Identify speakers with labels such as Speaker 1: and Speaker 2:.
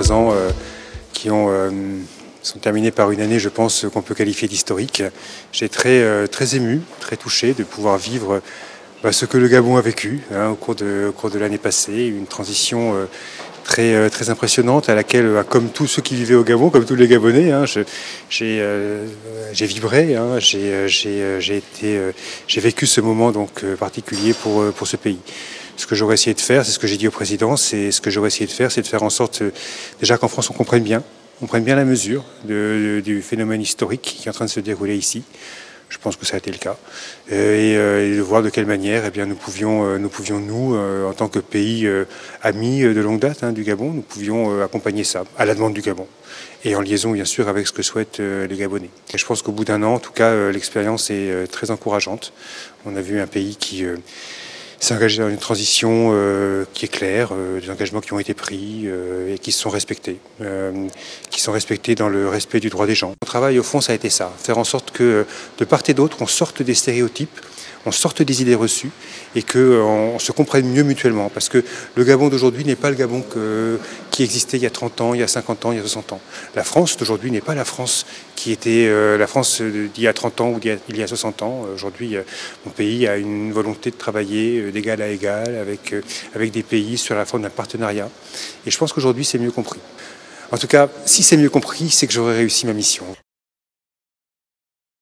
Speaker 1: 3 ans qui sont terminés par une année, je pense, qu'on peut qualifier d'historique. J'ai très ému, très touché de pouvoir vivre ce que le Gabon a vécu au cours de l'année passée, une transition très impressionnante à laquelle, comme tous ceux qui vivaient au Gabon, comme tous les Gabonais, j'ai vibré, j'ai vécu ce moment donc particulier pour ce pays. Ce que j'aurais essayé de faire, c'est ce que j'ai dit au président, c'est de faire en sorte déjà qu'en France on comprenne bien la mesure du phénomène historique qui est en train de se dérouler ici. Je pense que ça a été le cas. Et de voir de quelle manière nous pouvions, en tant que pays amis de longue date du Gabon, nous pouvions accompagner ça, à la demande du Gabon. Et en liaison, bien sûr, avec ce que souhaitent les Gabonais. Et je pense qu'au bout d'un an, en tout cas, l'expérience est très encourageante. On a vu un pays qui s'est engagé dans une transition qui est claire, des engagements qui ont été pris et qui sont respectés dans le respect du droit des gens. Mon travail, au fond, ça a été ça, faire en sorte que de part et d'autre, on sorte des stéréotypes, on sorte des idées reçues et qu'on se comprenne mieux mutuellement. Parce que le Gabon d'aujourd'hui n'est pas le Gabon qui existait il y a 30 ans, il y a 50 ans, il y a 60 ans. La France d'aujourd'hui n'est pas la France qui était la France d'il y a 30 ans ou il y a 60 ans. Aujourd'hui, mon pays a une volonté de travailler d'égal à égal avec des pays sur la forme d'un partenariat. Et je pense qu'aujourd'hui, c'est mieux compris. En tout cas, si c'est mieux compris, c'est que j'aurais réussi ma mission.